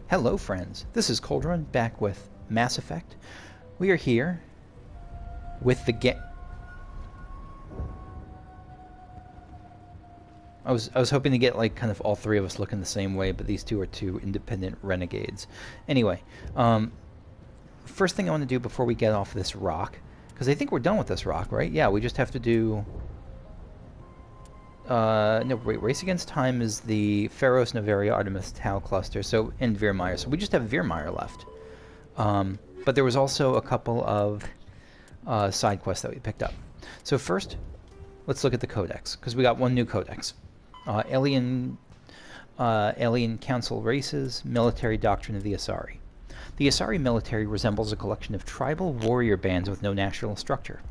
Hello friends, this is Cauldron back with Mass Effect. We are here with the I was hoping to get like kind of all three of us looking the same way, but these two are two independent renegades. Anyway, first thing I want to do before we get off this rock, because I think we're done with this rock, right? Yeah, we just have to do... no, wait, Race Against Time is the Feros, Novaria, Artemis, Tau cluster, so, and Virmire. So we just have Virmire left. But there was also a couple of side quests that we picked up. So first, let's look at the codex, because we got one new codex. Alien Council Races, Military Doctrine of the Asari. The Asari military resembles a collection of tribal warrior bands with no national structure.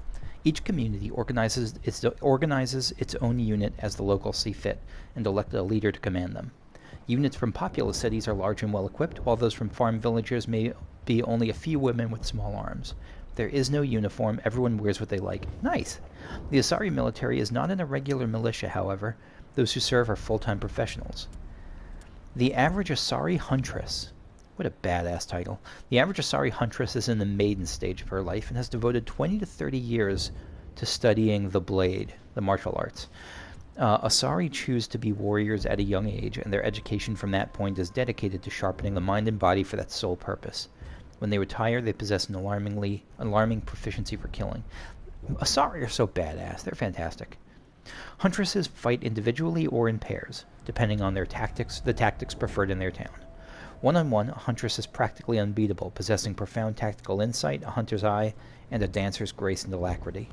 Each community organizes its own unit as the locals see fit, and elect a leader to command them. Units from populous cities are large and well-equipped, while those from farm villages may be only a few women with small arms. There is no uniform, everyone wears what they like. Nice! The Asari military is not an irregular militia, however. Those who serve are full-time professionals. The average Asari huntress... What a badass title. The average Asari huntress is in the maiden stage of her life and has devoted 20 to 30 years to studying the blade, the martial arts. Asari choose to be warriors at a young age, and their education from that point is dedicated to sharpening the mind and body for that sole purpose. When they retire, they possess an alarming proficiency for killing. Asari are so badass. They're fantastic. Huntresses fight individually or in pairs, depending on the tactics preferred in their town. One-on-one, a huntress is practically unbeatable, possessing profound tactical insight, a hunter's eye, and a dancer's grace and alacrity.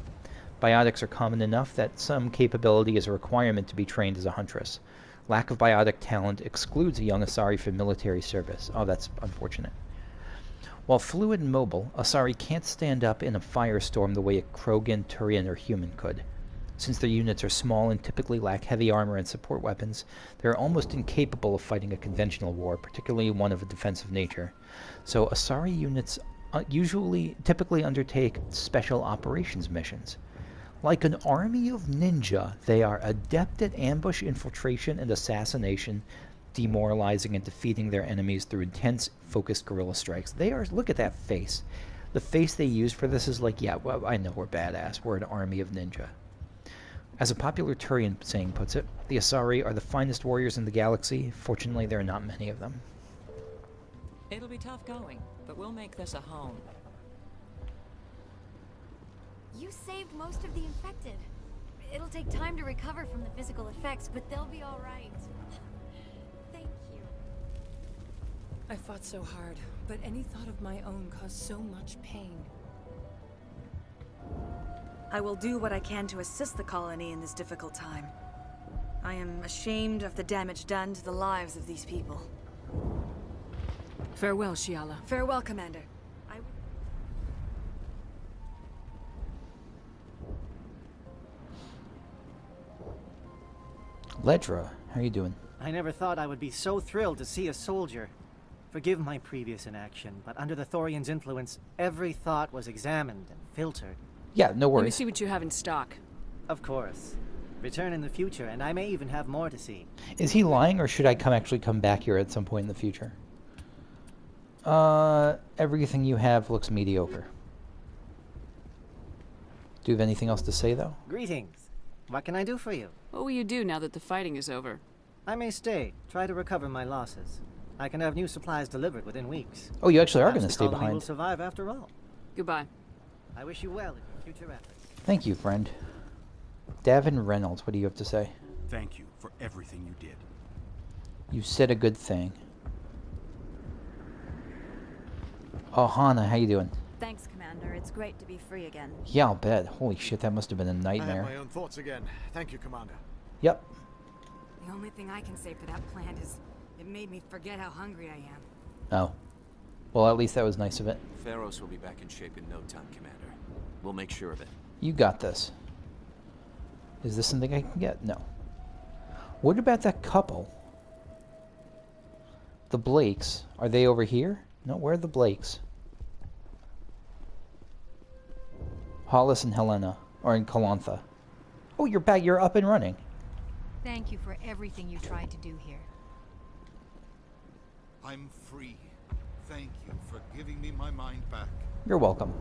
Biotics are common enough that some capability is a requirement to be trained as a huntress. Lack of biotic talent excludes a young Asari from military service. Oh, that's unfortunate. While fluid and mobile, Asari can't stand up in a firestorm the way a Krogan, Turian, or human could. Since their units are small and typically lack heavy armor and support weapons, they are almost incapable of fighting a conventional war, particularly one of a defensive nature. So Asari units typically undertake special operations missions. Like an army of ninja, they are adept at ambush infiltration and assassination, demoralizing and defeating their enemies through intense, focused guerrilla strikes. They are, look at that face. The face they use for this is like, yeah, well, I know we're badass. We're an army of ninja. As a popular Turian saying puts it, the Asari are the finest warriors in the galaxy. Fortunately, there are not many of them. It'll be tough going, but we'll make this a home. You saved most of the infected. It'll take time to recover from the physical effects, but they'll be all right. Thank you. I fought so hard, but any thought of my own caused so much pain. I will do what I can to assist the colony in this difficult time. I am ashamed of the damage done to the lives of these people. Farewell, Shiala. Farewell, Commander. Ledra, how you doing? I never thought I would be so thrilled to see a soldier. Forgive my previous inaction, but under the Thorian's influence, every thought was examined and filtered. Yeah, no worries. Let me see what you have in stock. Of course. Return in the future, and I may even have more to see. Is he lying, or should I actually come back here at some point in the future? Everything you have looks mediocre. Do you have anything else to say, though? Greetings. What can I do for you? What will you do now that the fighting is over? I may stay, try to recover my losses. I can have new supplies delivered within weeks. Oh, you actually are Perhaps going to stay the colony will behind. survive after all. Goodbye. I wish you well in your future efforts. Thank you, friend. Davin Reynolds, what do you have to say? Thank you for everything you did. You said a good thing. Oh, Hana, how you doing? Thanks, Commander. It's great to be free again. Yeah, I'll bet. Holy shit, that must have been a I nightmare. have my own thoughts again. Thank you, Commander. Yep. The only thing I can say for that plant is it made me forget how hungry I am. Oh. Well, at least that was nice of it. Feros will be back in shape in no time, Commander. We'll make sure of it. You got this. Is this something I can get? No. What about that couple? The Blakes. Are they over here? No, where are the Blakes? Hollis and Helena. Or in Kalantha. Oh, you're back. You're up and running. Thank you for everything you tried to do here. I'm free. Thank you for giving me my mind back. You're welcome.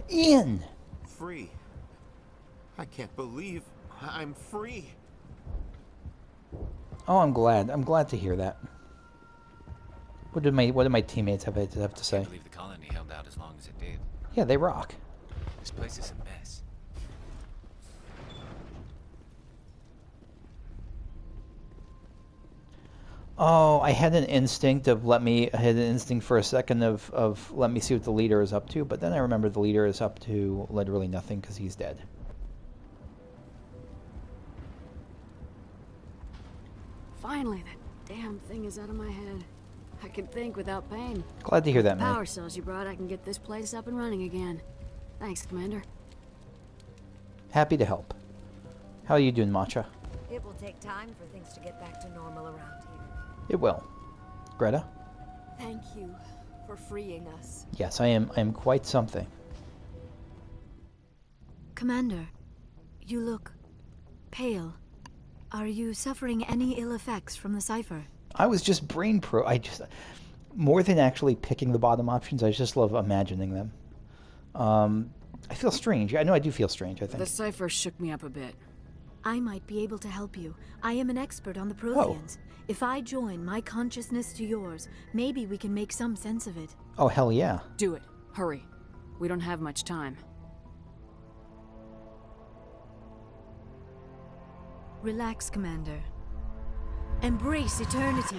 Ian! Free. I can't believe I'm free. Oh, I'm glad. I'm glad to hear that. What did my teammates have to say? I can't believe the colony held out as long as it did. Yeah, they rock. This place is a mess. Oh, I had an instinct for a second of let me see what the leader is up to, but then I remembered the leader is up to literally nothing because he's dead. Finally, that damn thing is out of my head. I can think without pain. Glad to hear that, man. Power cells you brought, I can get this place up and running again. Thanks, Commander. Happy to help. How are you doing, Matcha? It will take time for things to get back to normal around here. It will. Greta? Thank you for freeing us. Yes, I am quite something. Commander, you look pale. Are you suffering any ill effects from the cipher? I was just more than actually picking the bottom options, I just love imagining them. I feel strange. I know I do feel strange, I think. The cipher shook me up a bit. I might be able to help you. I am an expert on the Protheans. If I join my consciousness to yours, maybe we can make some sense of it. Oh, hell yeah. Do it. Hurry. We don't have much time. Relax, Commander. Embrace eternity.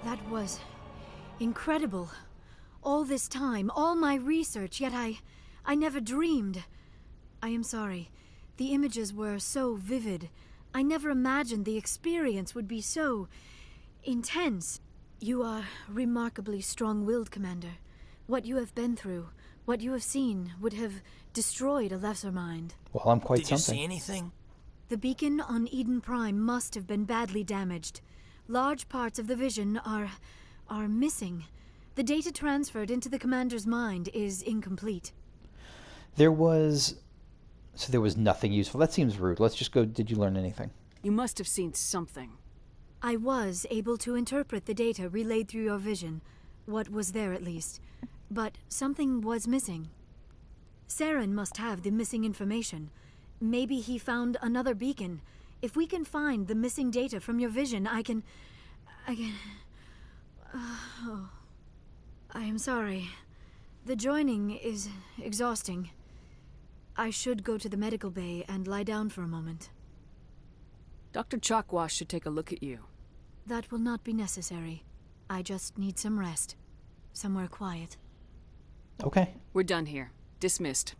That was incredible. All this time, all my research, yet I never dreamed. I am sorry. The images were so vivid. I never imagined the experience would be so intense. You are remarkably strong-willed, Commander. What you have been through, what you have seen, would have destroyed a lesser mind. Well, I'm quite something. Did you see anything? The beacon on Eden Prime must have been badly damaged. Large parts of the vision are missing. The data transferred into the Commander's mind is incomplete. There was nothing useful. That seems rude. Let's just go, did you learn anything? You must have seen something. I was able to interpret the data relayed through your vision. What was there, at least. But something was missing. Saren must have the missing information. Maybe he found another beacon. If we can find the missing data from your vision, I can... Oh. I am sorry. The joining is exhausting. I should go to the medical bay and lie down for a moment. Dr. Chalkwash should take a look at you. That will not be necessary. I just need some rest. Somewhere quiet. Okay. We're done here. Dismissed.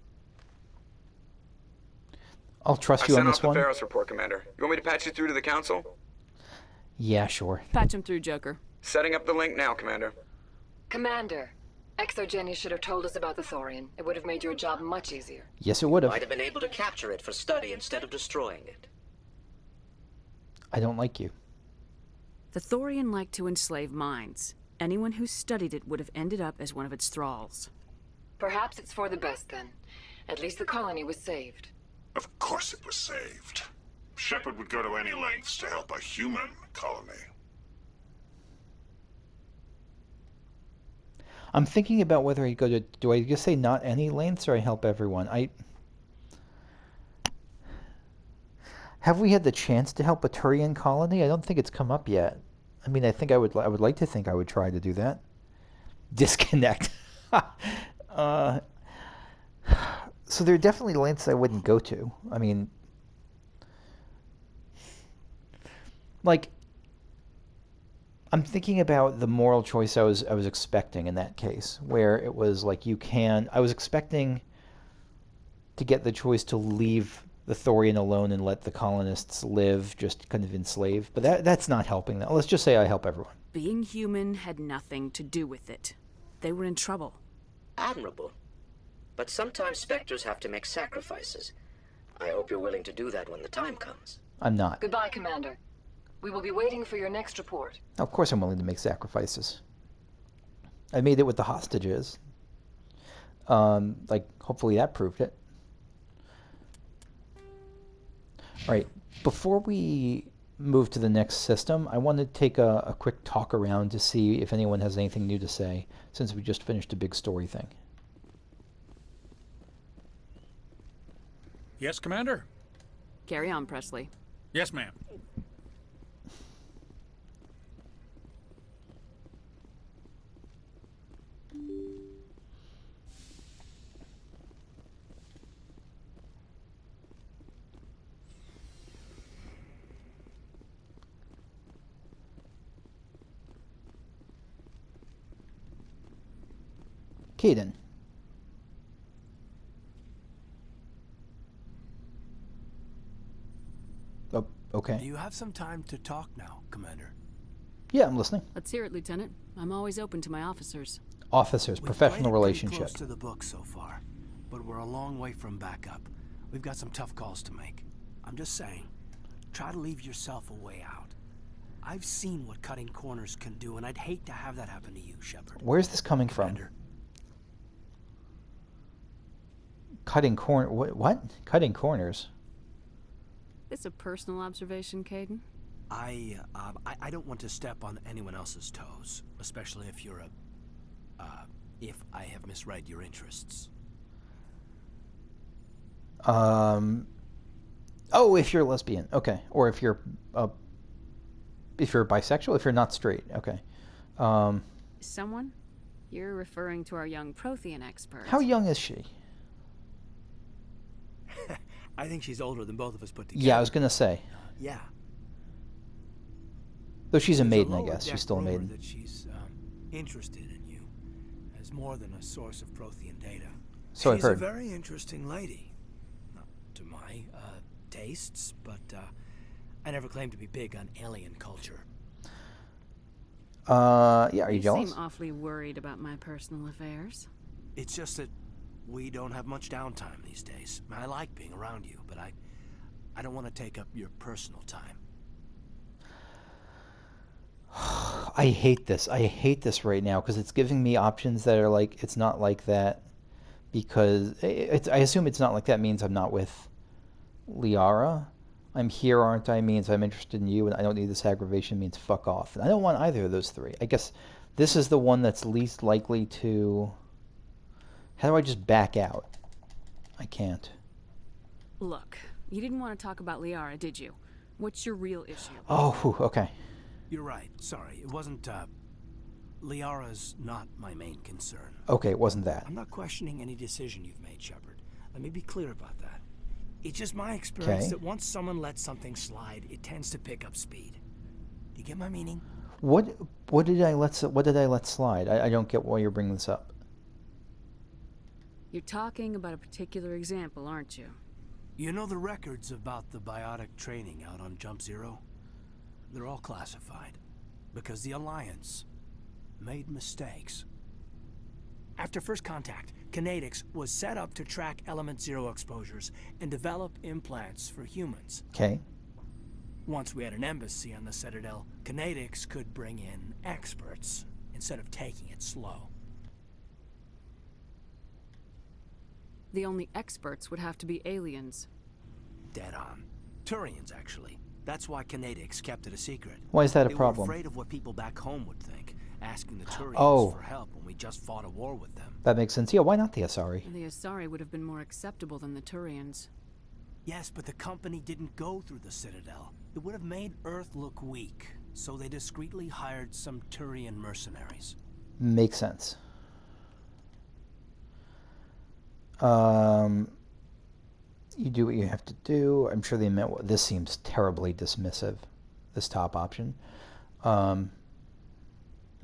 I'll trust you on this one. I sent off the Feros report, Commander. You want me to patch you through to the Council? Yeah, sure. Patch him through, Joker. Setting up the link now, Commander. Commander, Exogenius should have told us about the Thorian. It would have made your job much easier. Yes, it would have. Might have been able to capture it for study instead of destroying it. I don't like you. The Thorian liked to enslave minds. Anyone who studied it would have ended up as one of its thralls. Perhaps it's for the best, then. At least the colony was saved. Of course it was saved. Shepard would go to any lengths to help a human colony. I'm thinking about whether I go to... Do I just say not any lengths or I help everyone? Have we had the chance to help a Turian colony? I don't think it's come up yet. I mean, I think I would like to think I would try to do that. Disconnect. So there are definitely lengths I wouldn't go to. I mean, like, I'm thinking about the moral choice I was expecting in that case, where it was like I was expecting to get the choice to leave the Thorian alone and let the colonists live, just kind of enslaved. But that's not helping them. Let's just say I help everyone. Being human had nothing to do with it. They were in trouble. Admirable. But sometimes Spectres have to make sacrifices. I hope you're willing to do that when the time comes. I'm not. Goodbye, Commander. We will be waiting for your next report. Of course I'm willing to make sacrifices. I made it with the hostages. Like, hopefully that proved it. Alright, before we move to the next system, I want to take a quick talk around to see if anyone has anything new to say, since we just finished a big story thing. Yes, Commander? Carry on, Presley. Yes, ma'am. Kaidan. Oh, okay. Do you have some time to talk now, Commander? Yeah, I'm listening. Let's hear it, Lieutenant. I'm always open to my officers. Officers, professional relationship. Close to the book so far, but we're a long way from backup. We've got some tough calls to make. I'm just saying, try to leave yourself a way out. I've seen what cutting corners can do, and I'd hate to have that happen to you, Shepard. Where's this coming from? Cutting corner? What? Cutting corners? This a personal observation, Kaidan? I don't want to step on anyone else's toes, especially if you're if I have misread your interests. Oh, if you're lesbian, okay, or if you're bisexual, if you're not straight, okay. Someone? You're referring to our young Prothean expert. How young is she? I think she's older than both of us put together. Yeah, I was gonna say. Yeah. Though she's a There's maiden, a I guess. She's still a rumor maiden. That she's interested in you as more than a source of Prothean data. So I've heard. She's a very interesting lady. Not to my tastes, but I never claimed to be big on alien culture. Yeah, are you jealous? You seem awfully worried about my personal affairs. It's just that we don't have much downtime these days. I like being around you, but I don't want to take up your personal time. I hate this. I hate this right now because it's giving me options that are like, it's not like that because I assume it's not like that means I'm not with Liara. I'm here, aren't I, means I'm interested in you, and I don't need this aggravation means fuck off. And I don't want either of those three. I guess this is the one that's least likely to... How do I just back out? I can't. Look, you didn't want to talk about Liara, did you? What's your real issue? Oh, whew, okay. You're right. Sorry. It wasn't, Liara's not my main concern. Okay, it wasn't that. I'm not questioning any decision you've made, Shepard. Let me be clear about that. It's just my experience that once someone lets something slide, it tends to pick up speed. Do you get my meaning? What did I let slide? I don't get why you're bringing this up. You're talking about a particular example, aren't you? You know the records about the biotic training out on Jump Zero? They're all classified because the Alliance made mistakes. After first contact, Kinetics was set up to track Element Zero exposures and develop implants for humans. Okay. Once we had an embassy on the Citadel, Kinetics could bring in experts instead of taking it slow. The only experts would have to be aliens. Dead on. Turians, actually. That's why Kinetics kept it a secret. Why is that a They problem? were afraid of what people back home would think, asking the Turians for help when we just fought a war with them. That makes sense. Yeah, why not the Asari? The Asari would have been more acceptable than the Turians. Yes, but the company didn't go through the Citadel. It would have made Earth look weak, so they discreetly hired some Turian mercenaries. Makes sense. You do what you have to do. I'm sure they meant this seems terribly dismissive, this top option. I'm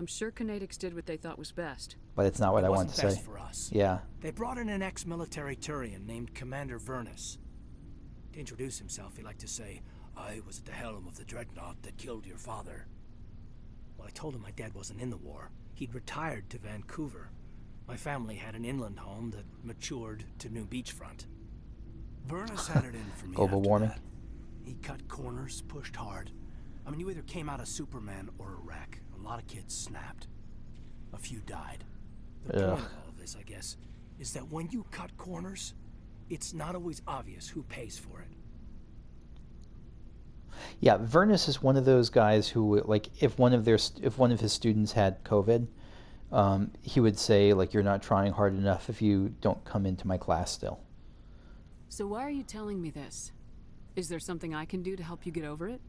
sure Kinetics did what they thought was best. But it's not what I want to say. Best for us. Yeah. They brought in an ex-military Turian named Commander Vernus. To introduce himself, he liked to say, "I was at the helm of the dreadnought that killed your father." Well, I told him my dad wasn't in the war. He'd retired to Vancouver. My family had an inland home that matured to new beachfront. Vernus had it in for me. Global warming. He cut corners, pushed hard. I mean, you either came out a Superman or a wreck. A lot of kids snapped. A few died. The point of all of this, I guess, is that when you cut corners, it's not always obvious who pays for it. Yeah, Vernus is one of those guys who, like, if one of his students had COVID, he would say, like, you're not trying hard enough if you don't come into my class still. So why are you telling me this? Is there something I can do to help you get over it?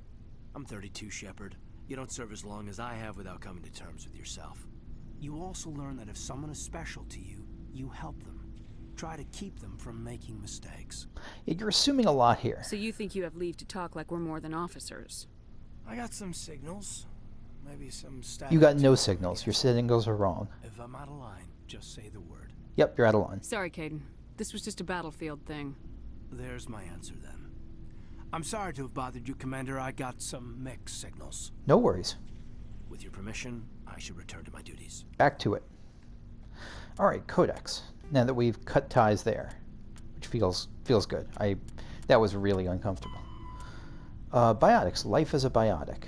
I'm 32, Shepard. You don't serve as long as I have without coming to terms with yourself. You also learn that if someone is special to you, you help them. Try to keep them from making mistakes. You're assuming a lot here. So you think you have leave to talk like we're more than officers? I got some signals. Maybe some static. You got no signals. Your signals are wrong. If I'm out of line, just say the word. Yep, you're out of line. Sorry, Kaidan. This was just a battlefield thing. There's my answer then. I'm sorry to have bothered you, Commander. I got some mixed signals. No worries. With your permission, I should return to my duties. Back to it. All right, Codex. Now that we've cut ties there, which feels good. That was really uncomfortable. Biotics. Life as a biotic.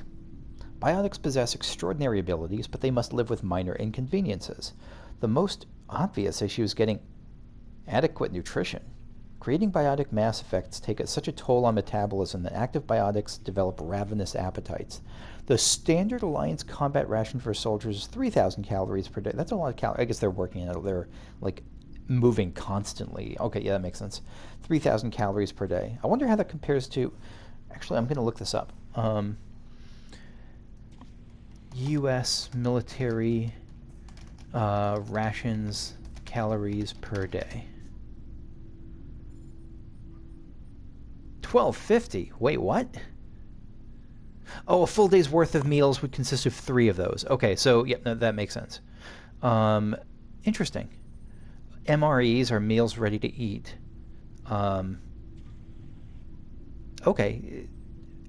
Biotics possess extraordinary abilities, but they must live with minor inconveniences. The most obvious issue is getting adequate nutrition. Creating biotic mass effects take such a toll on metabolism that active biotics develop ravenous appetites. The standard Alliance combat ration for soldiers is 3,000 calories per day. That's a lot of calories. I guess they're working at it. They're, like, moving constantly. Okay, yeah, that makes sense. 3,000 calories per day. I wonder how that compares to... Actually, I'm going to look this up. U.S. military rations calories per day. 1250. Wait, what? Oh, a full day's worth of meals would consist of 3 of those. Okay, so yeah, no, that makes sense. Interesting. MREs are meals ready to eat. Okay.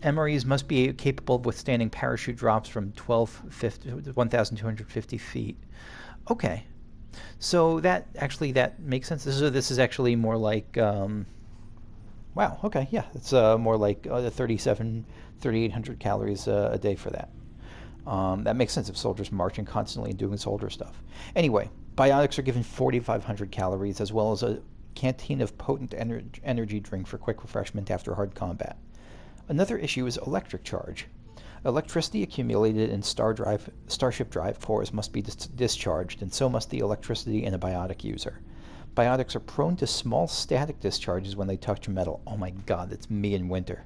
MREs must be capable of withstanding parachute drops from 1,250 feet. Okay. So that makes sense. This is actually more like... wow, okay, yeah. It's more like 3,800 calories a day for that. That makes sense if soldiers marching constantly and doing soldier stuff. Anyway, biotics are given 4,500 calories as well as a canteen of potent energy drink for quick refreshment after hard combat. Another issue is electric charge. Electricity accumulated in starship drive cores must be discharged, and so must the electricity in a biotic user. Biotics are prone to small static discharges when they touch metal. Oh my god, that's me in winter.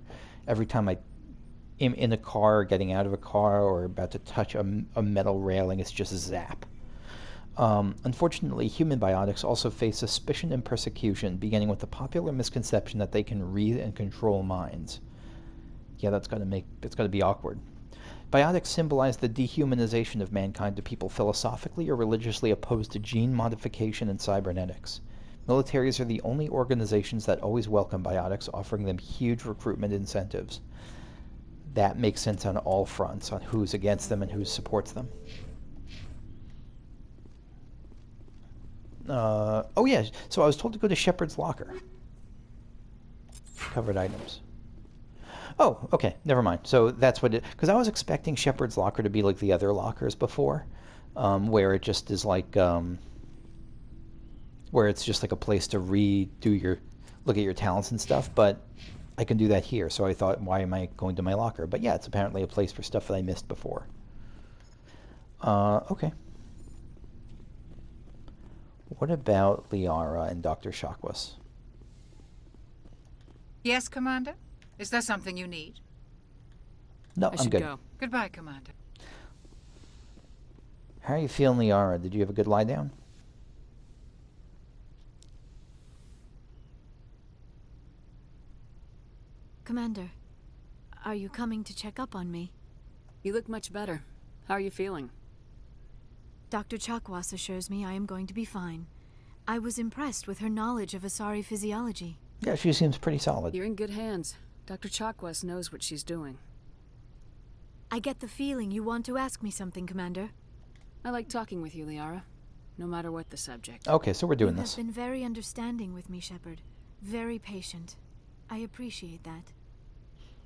Every time I am in a car, or getting out of a car, or about to touch a metal railing, it's just zap. Unfortunately, human biotics also face suspicion and persecution, beginning with the popular misconception that they can read and control minds. Yeah, that's got to be awkward. Biotics symbolize the dehumanization of mankind to people philosophically or religiously opposed to gene modification and cybernetics. Militaries are the only organizations that always welcome biotics, offering them huge recruitment incentives. That makes sense on all fronts, on who's against them and who supports them. Oh yeah, so I was told to go to Shepard's locker. Covered items. Oh, okay, never mind. So that's what it... Because I was expecting Shepard's locker to be like the other lockers before, where it just is like... where it's just like a place to look at your talents and stuff, but I can do that here. So I thought, why am I going to my locker? But yeah, it's apparently a place for stuff that I missed before. Okay. What about Liara and Dr. Shakwas? Yes, Commander? Is there something you need? No, I'm good. Go. Goodbye, Commander. How are you feeling, Liara? Did you have a good lie down? Commander, are you coming to check up on me? You look much better. How are you feeling? Dr. Chakwas assures me I am going to be fine. I was impressed with her knowledge of Asari physiology. Yeah, she seems pretty solid. You're in good hands. Dr. Chakwas knows what she's doing. I get the feeling you want to ask me something, Commander. I like talking with you, Liara. No matter what the subject. Okay, so we're doing You this. have been very understanding with me, Shepard. Very patient. I appreciate that.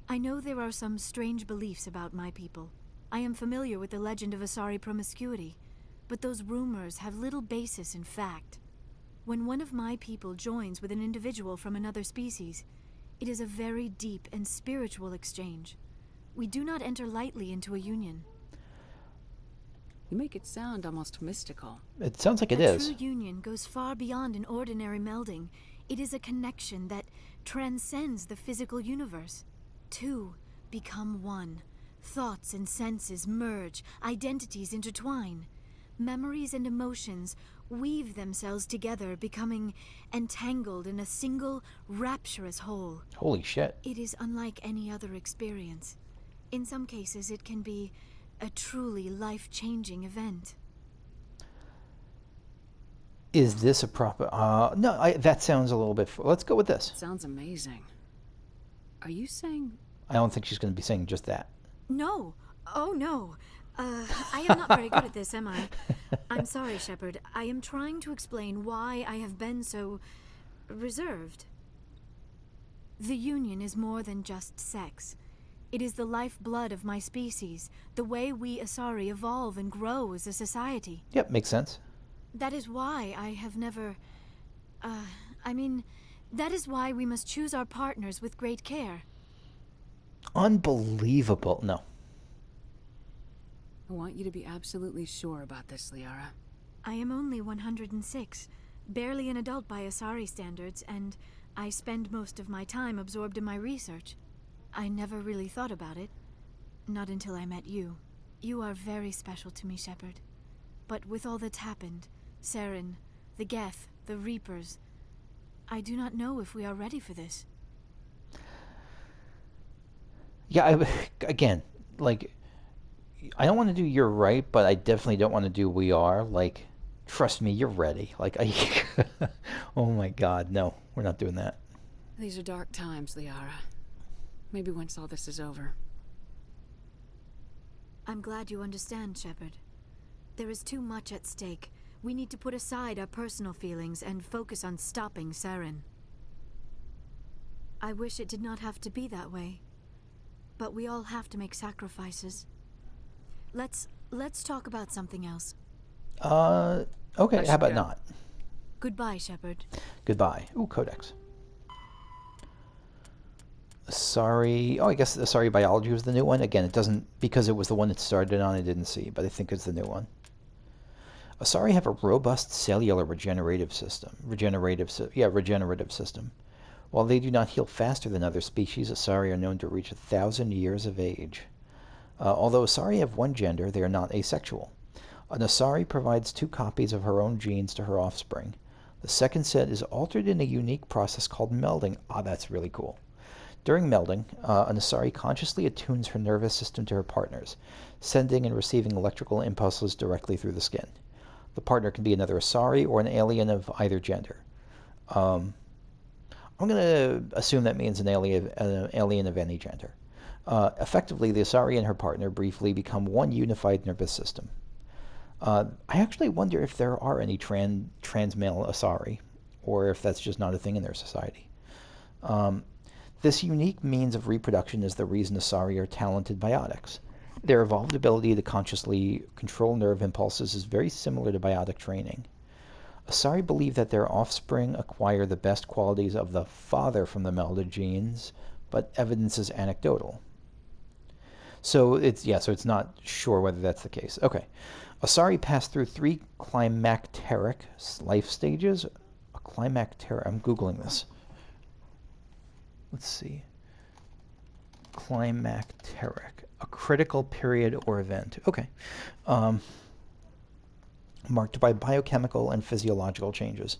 I know there are some strange beliefs about my people. I am familiar with the legend of Asari promiscuity, but those rumors have little basis in fact. When one of my people joins with an individual from another species, it is a very deep and spiritual exchange. We do not enter lightly into a union. You make it sound almost mystical. It sounds like it A is. true union goes far beyond an ordinary melding. It is a connection that transcends the physical universe. Two become one. Thoughts and senses merge, identities intertwine. Memories and emotions weave themselves together, becoming entangled in a single, rapturous whole. Holy shit. It is unlike any other experience. In some cases, it can be a truly life-changing event. Is this a proper... no, that sounds a little bit... Let's go with this. Sounds amazing. Are you saying... I don't think she's going to be saying just that. No. Oh, no. I am not very good at this, am I? I'm sorry, Shepard. I am trying to explain why I have been so... reserved. The Union is more than just sex. It is the lifeblood of my species, the way we Asari evolve and grow as a society. Yep, makes sense. That is why I have never... that is why we must choose our partners with great care. Unbelievable. No. I want you to be absolutely sure about this, Liara. I am only 106, barely an adult by Asari standards, and I spend most of my time absorbed in my research. I never really thought about it. Not until I met you. You are very special to me, Shepard. But with all that's happened, Saren, the Geth, the Reapers, I do not know if we are ready for this. Yeah, again, I don't want to do you're right, but I definitely don't want to do we are. Trust me, you're ready. Oh my god, no, we're not doing that. These are dark times, Liara. Maybe once all this is over. I'm glad you understand, Shepard. There is too much at stake. We need to put aside our personal feelings and focus on stopping Saren. I wish it did not have to be that way. But we all have to make sacrifices. Let's talk about something else. Okay, how about not? Goodbye, Shepard. Goodbye. Ooh, Codex. Asari... Oh, I guess Asari Biology was the new one. Again, it doesn't... Because it was the one it started on, I didn't see, but I think it's the new one. Asari have a robust cellular regenerative system. Regenerative system. While they do not heal faster than other species, Asari are known to reach 1,000 years of age. Although Asari have one gender, they are not asexual. An Asari provides 2 copies of her own genes to her offspring. The second set is altered in a unique process called melding. Ah, that's really cool. During melding, an Asari consciously attunes her nervous system to her partner's, sending and receiving electrical impulses directly through the skin. The partner can be another Asari or an alien of either gender. I'm going to assume that means an alien of any gender. Effectively, the Asari and her partner briefly become one unified nervous system. I actually wonder if there are any trans male Asari, or if that's just not a thing in their society. This unique means of reproduction is the reason Asari are talented biotics. Their evolved ability to consciously control nerve impulses is very similar to biotic training. Asari believe that their offspring acquire the best qualities of the father from the melded genes, but evidence is anecdotal. So it's not sure whether that's the case. Okay. Asari pass through 3 climacteric life stages. I'm Googling this. Let's see. Climacteric. A critical period or event. Okay. Marked by biochemical and physiological changes.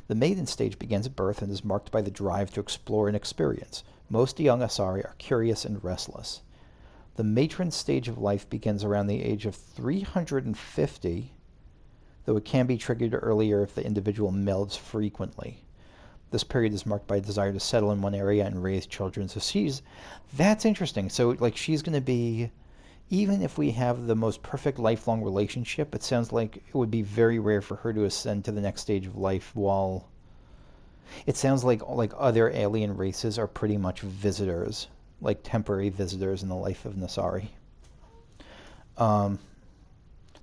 The maiden stage begins at birth and is marked by the drive to explore and experience. Most young Asari are curious and restless. The matron stage of life begins around the age of 350, though it can be triggered earlier if the individual melds frequently. This period is marked by a desire to settle in one area and raise children. So that's interesting. So she's going to be, even if we have the most perfect lifelong relationship, it sounds like it would be very rare for her to ascend to the next stage of life while... It sounds like other alien races are pretty much visitors like temporary visitors in the life of an Asari.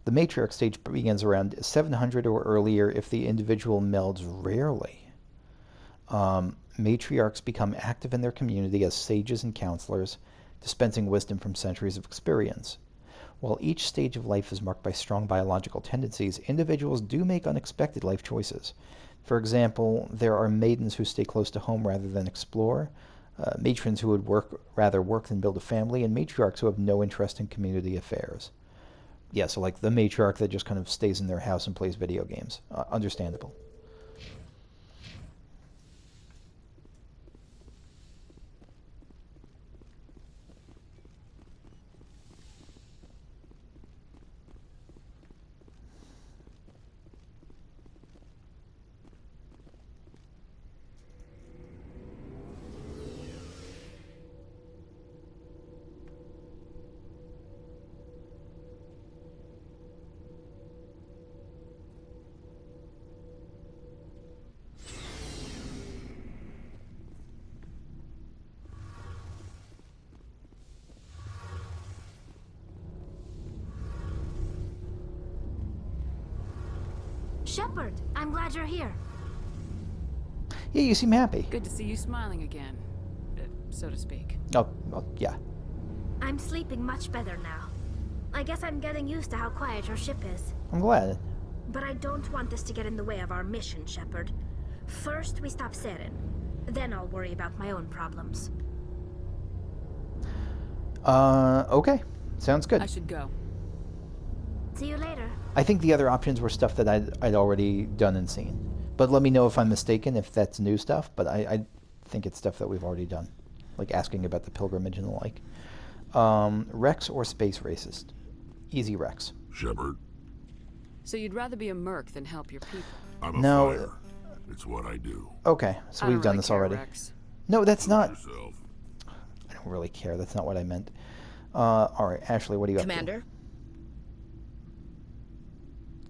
The matriarch stage begins around 700 or earlier if the individual melds rarely. Matriarchs become active in their community as sages and counselors, dispensing wisdom from centuries of experience. While each stage of life is marked by strong biological tendencies, individuals do make unexpected life choices. For example, there are maidens who stay close to home rather than explore, matrons who would rather work than build a family, and matriarchs who have no interest in community affairs. Yeah, so like the matriarch that just kind of stays in their house and plays video games. Understandable. Shepard, I'm glad you're here. Yeah, you seem happy. Good to see you smiling again, so to speak. Oh, well, yeah. I'm sleeping much better now. I guess I'm getting used to how quiet your ship is. I'm glad. But I don't want this to get in the way of our mission, Shepard. First, we stop Saren. Then I'll worry about my own problems. Okay. Sounds good. I should go. See you later. I think the other options were stuff that I'd already done and seen. But let me know if I'm mistaken, if that's new stuff. But I think it's stuff that we've already done. Like asking about the pilgrimage and the like. Rex or space racist? Easy Rex. Shepard. So you'd rather be a merc than help your people? I'm a fighter. It's what I do. Okay, so we've done this already. Rex. No, that's not... Yourself. I don't really care. That's not what I meant. Alright, Ashley, what do you got? Commander?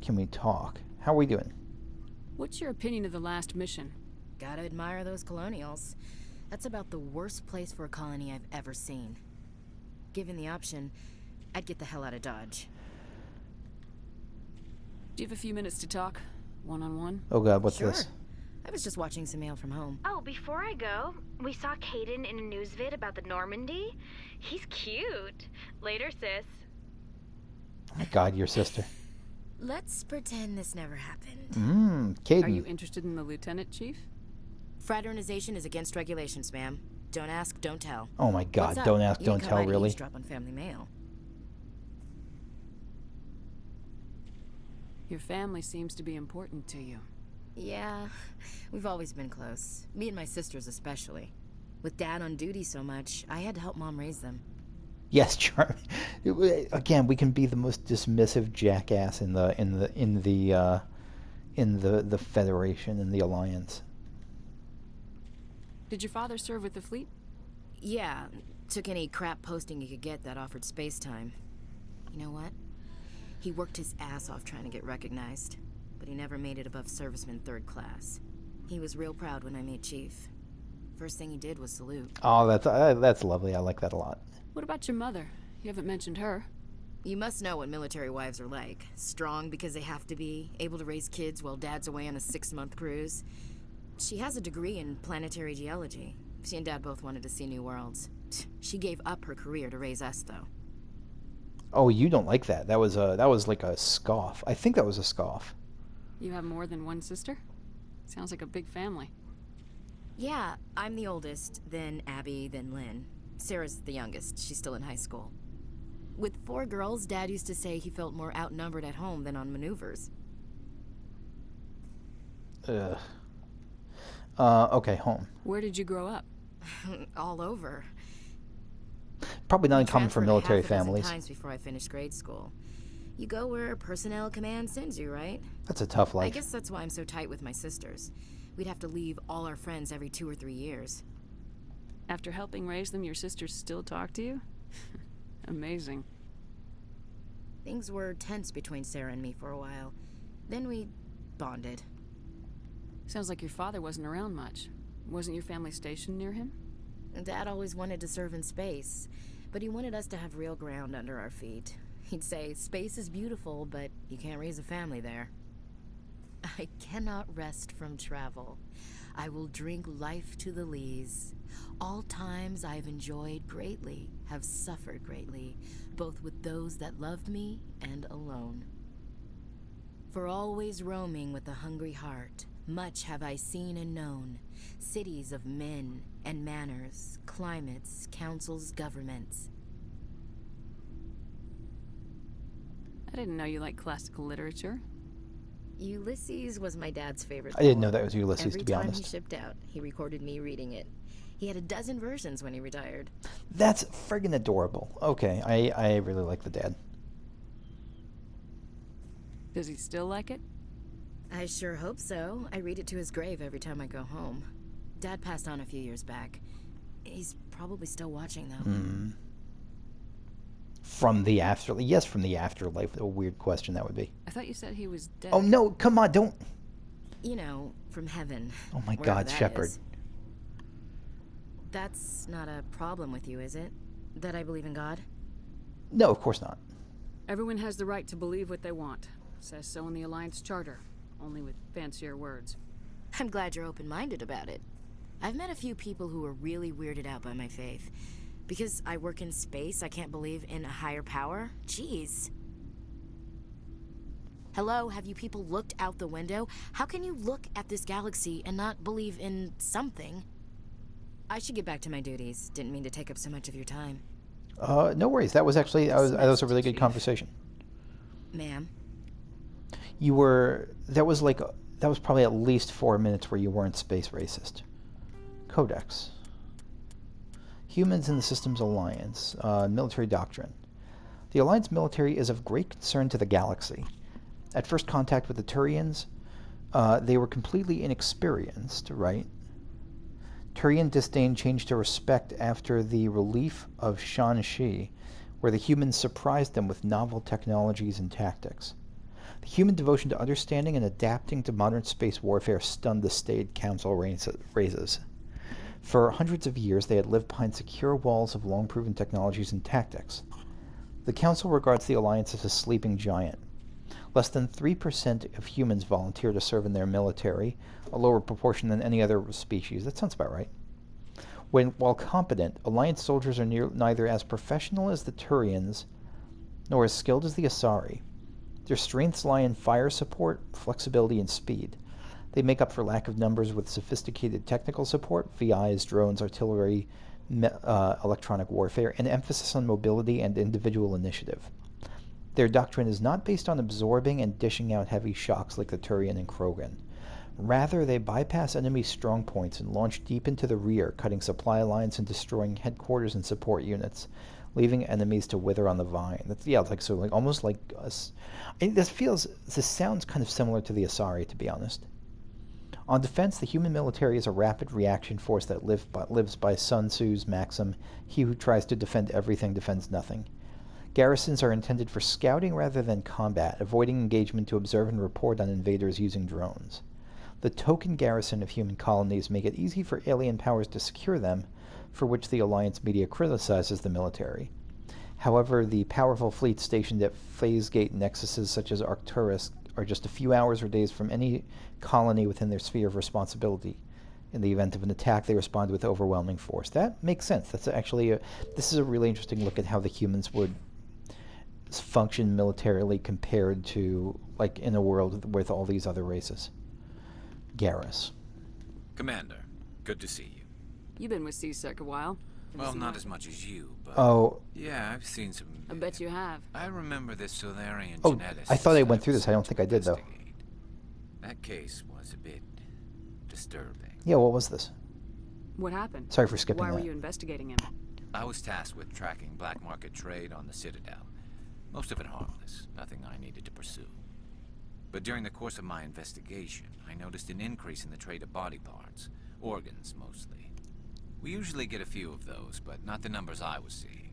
Can we talk? How are we doing? What's your opinion of the last mission? Gotta admire those colonials. That's about the worst place for a colony I've ever seen. Given the option, I'd get the hell out of Dodge. Do you have a few minutes to talk? One-on-one? Oh god, what's Sure. this? I was just watching some mail from home. Oh, before I go, we saw Kaidan in a news vid about the Normandy. He's cute. Later, sis. Oh my god, your sister. Let's pretend this never happened. Kaidan. Are you interested in the lieutenant, Chief? Fraternization is against regulations, ma'am. Don't ask, don't tell. Oh my god, don't ask, don't tell, really? Eavesdrop on family mail. Your family seems to be important to you. Yeah, we've always been close. Me and my sisters especially. With Dad on duty so much, I had to help Mom raise them. Yes, Charlie. Again, we can be the most dismissive jackass in the Federation, in the Alliance. Did your father serve with the fleet? Yeah, took any crap posting he could get that offered space time. You know what? He worked his ass off trying to get recognized, but he never made it above serviceman 3rd class. He was real proud when I made Chief. First thing he did was salute. Oh, that's lovely. I like that a lot. What about your mother? You haven't mentioned her. You must know what military wives are like. Strong because they have to be, able to raise kids while Dad's away on a 6-month cruise. She has a degree in planetary geology. She and Dad both wanted to see new worlds. She gave up her career to raise us, though. Oh, you don't like that. That was like a scoff. I think that was a scoff. You have more than one sister? Sounds like a big family. Yeah, I'm the oldest, then Abby, then Lynn. Sarah's the youngest. She's still in high school. With 4 girls, Dad used to say he felt more outnumbered at home than on maneuvers. Ugh. Okay, home. Where did you grow up? All over. Probably not uncommon for military half a dozen families. times before I finished grade school. You go where personnel command sends you, right? That's a tough life. I guess that's why I'm so tight with my sisters. We'd have to leave all our friends every 2 or 3 years. After helping raise them, your sisters still talk to you? Amazing. Things were tense between Sarah and me for a while. Then we bonded. Sounds like your father wasn't around much. Wasn't your family stationed near him? Dad always wanted to serve in space, but he wanted us to have real ground under our feet. He'd say, space is beautiful, but you can't raise a family there. I cannot rest from travel. I will drink life to the lees. All times I have enjoyed greatly, have suffered greatly, both with those that loved me and alone. For always roaming with a hungry heart, much have I seen and known, cities of men and manners, climates, councils, governments. I didn't know you liked classical literature. Ulysses was my dad's favorite. I didn't know that was Ulysses, to be honest. Every time he shipped out, he recorded me reading it. He had a dozen versions when he retired. That's friggin' adorable. Okay, I really like the dad. Does he still like it? I sure hope so. I read it to his grave every time I go home. Dad passed on a few years back. He's probably still watching, though. From the afterlife? Yes, from the afterlife. A weird question that would be. I thought you said he was dead. Oh, no, come on, don't... You know, from heaven. Oh my God, Shepard. That's not a problem with you, is it? That I believe in God? No, of course not. Everyone has the right to believe what they want. Says so in the Alliance Charter, only with fancier words. I'm glad you're open-minded about it. I've met a few people who are really weirded out by my faith. Because I work in space, I can't believe in a higher power? Jeez. Hello, have you people looked out the window? How can you look at this galaxy and not believe in something? I should get back to my duties. Didn't mean to take up so much of your time. No worries. That was actually that was a really good conversation. Ma'am? You were... That was probably at least 4 minutes where you weren't space racist. Codex. Humans in the Systems Alliance. Military doctrine. The Alliance military is of great concern to the galaxy. At first contact with the Turians, they were completely inexperienced, right? Turian disdain changed to respect after the relief of Shan-Shi, where the humans surprised them with novel technologies and tactics. The human devotion to understanding and adapting to modern space warfare stunned the staid council races. For hundreds of years, they had lived behind secure walls of long-proven technologies and tactics. The Council regards the Alliance as a sleeping giant. Less than 3% of humans volunteer to serve in their military, a lower proportion than any other species. That sounds about right. While competent, Alliance soldiers are neither as professional as the Turians, nor as skilled as the Asari. Their strengths lie in fire support, flexibility, and speed. They make up for lack of numbers with sophisticated technical support, VIs, drones, artillery, electronic warfare, and emphasis on mobility and individual initiative. Their doctrine is not based on absorbing and dishing out heavy shocks like the Turian and Krogan. Rather, they bypass enemy strong points and launch deep into the rear, cutting supply lines and destroying headquarters and support units, leaving enemies to wither on the vine. That's, yeah, like so, like almost like us. This sounds kind of similar to the Asari, to be honest. On defense, the human military is a rapid reaction force that lives by Sun Tzu's maxim, "He who tries to defend everything defends nothing." Garrisons are intended for scouting rather than combat, avoiding engagement to observe and report on invaders using drones. The token garrison of human colonies make it easy for alien powers to secure them, for which the Alliance media criticizes the military. However, the powerful fleets stationed at phase gate nexuses such as Arcturus are just a few hours or days from any colony within their sphere of responsibility. In the event of an attack, they respond with overwhelming force. That makes sense. That's actually this is a really interesting look at how the humans would function militarily compared to, like, in a world with all these other races. Garrus. Commander, good to see you. You've been with CSEC a while. Well, not as much as you, but... Oh. Yeah, I've seen some... I bet you have. I remember this Solarian Oh, geneticist. I thought I went through this. I don't think I did, though. That case was a bit disturbing. Yeah, what was this? What happened? Sorry for skipping Why that. were you investigating him? I was tasked with tracking black market trade on the Citadel. Most of it harmless, nothing I needed to pursue. But during the course of my investigation, I noticed an increase in the trade of body parts, organs mostly. We usually get a few of those, but not the numbers I was seeing.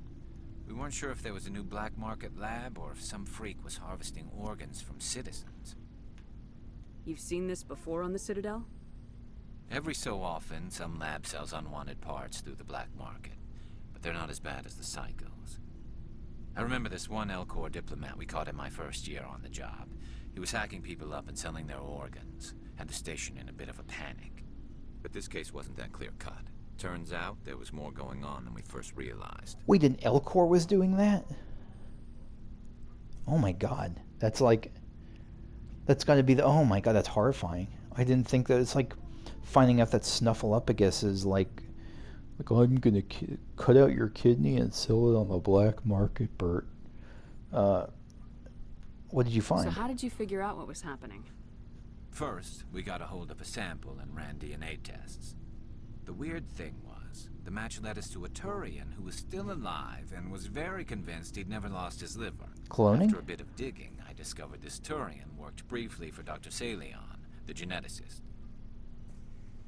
We weren't sure if there was a new black market lab or if some freak was harvesting organs from citizens. You've seen this before on the Citadel? Every so often, some lab sells unwanted parts through the black market, but they're not as bad as the psychos. I remember this one Elcor diplomat we caught in my first year on the job. He was hacking people up and selling their organs, had the station in a bit of a panic. But this case wasn't that clear-cut. Turns out there was more going on than we first realized. Wait, an Elcor was doing that? Oh my god. That's like... That's gotta be the... Oh my god, that's horrifying. I didn't think that it's like... Finding out that Snuffleupagus is like... I'm gonna cut out your kidney and sell it on the black market, Bert. What did you find? So how did you figure out what was happening? First, we got a hold of a sample and ran DNA tests. The weird thing was, the match led us to a Turian who was still alive and was very convinced he'd never lost his liver. Cloning? After a bit of digging, I discovered this Turian worked briefly for Dr. Salion, the geneticist.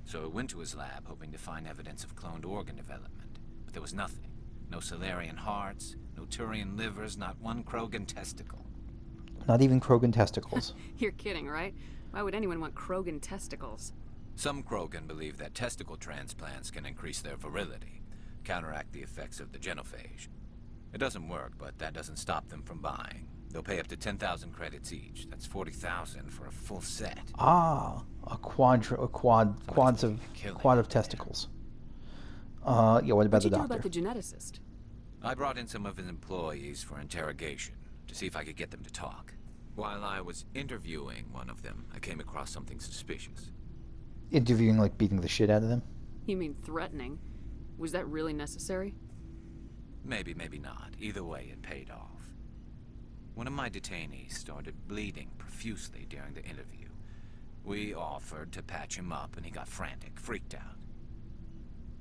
So I went to his lab hoping to find evidence of cloned organ development, but there was nothing. No Salarian hearts, no Turian livers, not one Krogan testicle. Not even Krogan testicles. You're kidding, right? Why would anyone want Krogan testicles? Some Krogan believe that testicle transplants can increase their virility, counteract the effects of the genophage. It doesn't work, but that doesn't stop them from buying. They'll pay up to 10,000 credits each. That's 40,000 for a full set. Ah, a quad of testicles. Yeah, what about the doctor? What'd you do about the geneticist? I brought in some of his employees for interrogation, to see if I could get them to talk. While I was interviewing one of them, I came across something suspicious. Interviewing, like beating the shit out of them? You mean threatening? Was that really necessary? Maybe, maybe not. Either way, it paid off. One of my detainees started bleeding profusely during the interview. We offered to patch him up, and he got frantic, freaked out.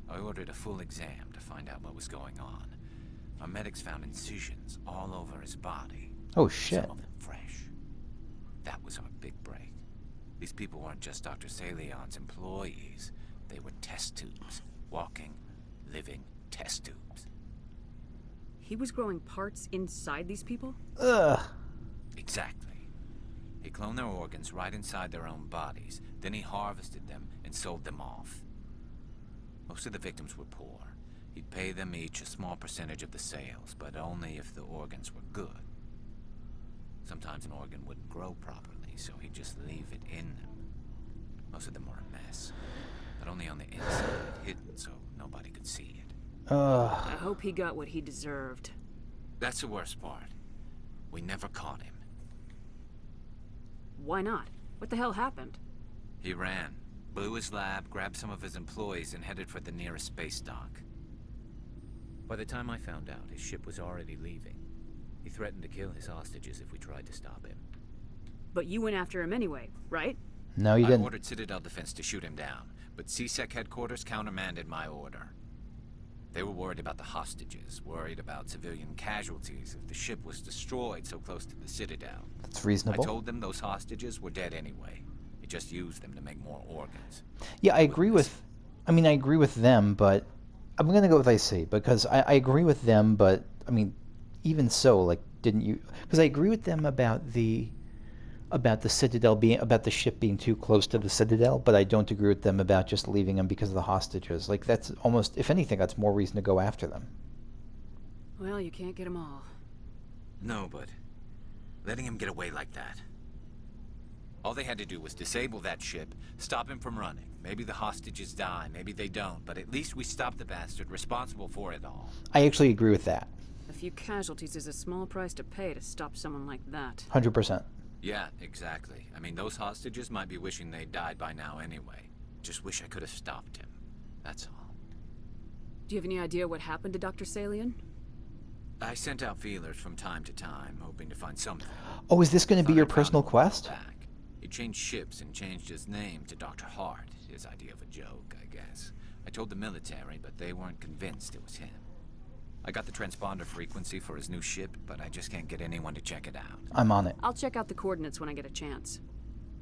I ordered a full exam to find out what was going on. Our medics found incisions all over his body. Oh, shit. Some of them fresh. That was our big break. These people weren't just Dr. Salion's employees. They were test tubes. Walking, living test tubes. He was growing parts inside these people? Ugh. Exactly. He cloned their organs right inside their own bodies. Then he harvested them and sold them off. Most of the victims were poor. He'd pay them each a small percentage of the sales, but only if the organs were good. Sometimes an organ wouldn't grow properly, so he'd just leave it in them. Most of them were a mess, but only on the inside, hidden so nobody could see it. I hope he got what he deserved. That's the worst part. We never caught him. Why not? What the hell happened? He ran, blew his lab, grabbed some of his employees, and headed for the nearest space dock. By the time I found out, his ship was already leaving. He threatened to kill his hostages if we tried to stop him. But you went after him anyway, right? No, you didn't. I ordered Citadel Defense to shoot him down, but CSEC headquarters countermanded my order. They were worried about the hostages, worried about civilian casualties if the ship was destroyed so close to the Citadel. That's reasonable. I told them those hostages were dead anyway. It just used them to make more organs. Yeah, I agree with... I mean, I agree with them, but... I'm going to go with IC, because I agree with them, but, I mean, even so, like, didn't you... Because I agree with them about the Citadel being... About the ship being too close to the Citadel, but I don't agree with them about just leaving them because of the hostages. Like, that's almost... If anything, that's more reason to go after them. Well, you can't get them all. No, but... letting him get away like that... All they had to do was disable that ship, stop him from running. Maybe the hostages die, maybe they don't, but at least we stopped the bastard responsible for it all. I actually agree with that. A few casualties is a small price to pay to stop someone like that. 100%. Yeah, exactly. I mean, those hostages might be wishing they'd died by now anyway. Just wish I could have stopped him. That's all. Do you have any idea what happened to Dr. Salion? I sent out feelers from time to time, hoping to find something. Oh, is this going to be your personal quest? He changed ships and changed his name to Dr. Hart. His idea of a joke, I guess. I told the military, but they weren't convinced it was him. I got the transponder frequency for his new ship, but I just can't get anyone to check it out. I'm on it. I'll check out the coordinates when I get a chance.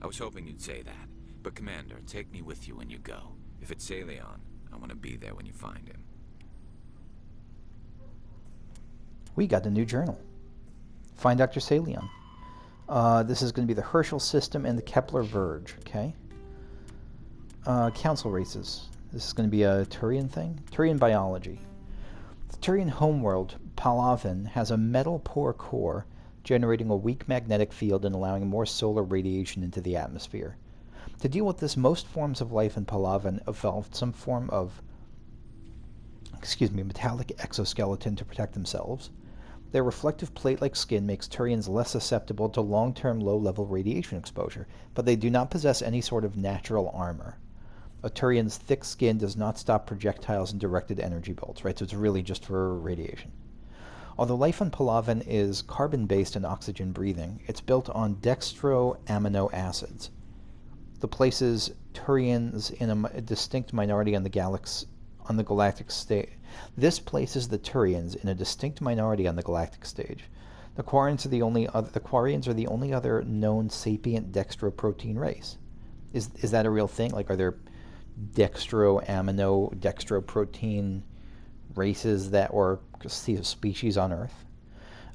I was hoping you'd say that. But Commander, take me with you when you go. If it's Salion, I want to be there when you find him. We got a new journal. Find Dr. Salion. This is going to be the Herschel system and the Kepler Verge, okay? Council races. This is going to be a Turian thing. Turian biology. The Turian homeworld, Palaven, has a metal-poor core, generating a weak magnetic field and allowing more solar radiation into the atmosphere. To deal with this, most forms of life in Palaven evolved some form of metallic exoskeleton to protect themselves. Their reflective plate-like skin makes Turians less susceptible to long-term low-level radiation exposure, but they do not possess any sort of natural armor. A Turian's thick skin does not stop projectiles and directed energy bolts, right? So it's really just for radiation. Although life on Palaven is carbon-based and oxygen-breathing, it's built on dextroamino acids. The places Turians in a distinct minority on the galactic stage. This places the Turians in a distinct minority on the galactic stage. The Quarians are the only other known sapient dextroprotein race. Is that a real thing? Like, are there dextroprotein races that, or species on Earth?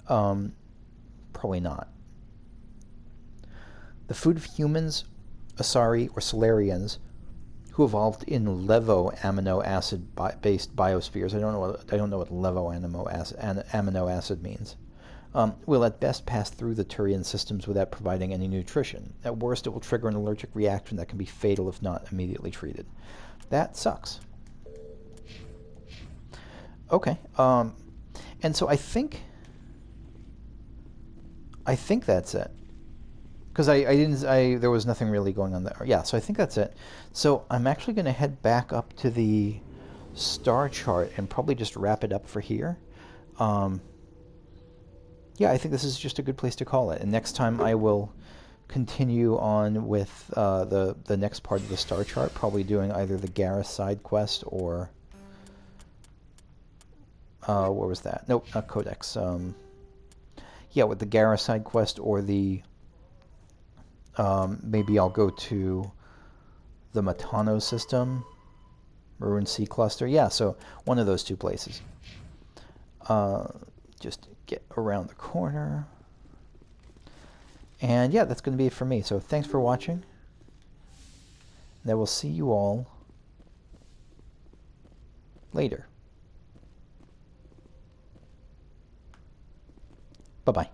Probably not. The food of humans, Asari, or Solarians, who evolved in levo-amino acid-based biospheres. I don't know what levo-amino acid means. Will at best pass through the Turian systems without providing any nutrition. At worst, it will trigger an allergic reaction that can be fatal if not immediately treated. That sucks. Okay. And so I think that's it. Because there was nothing really going on there. Yeah, so I think that's it. So I'm actually going to head back up to the star chart and probably just wrap it up for here. Yeah, I think this is just a good place to call it. And next time I will continue on with the next part of the star chart, probably doing either the Garrus side quest or... where was that? Nope, not Codex. Yeah, with the Garrus side quest or the... maybe I'll go to the Matano system, Maroon Sea Cluster. Yeah, so one of those two places. Just get around the corner. And yeah, that's going to be it for me. So thanks for watching. And I will see you all later. Bye-bye.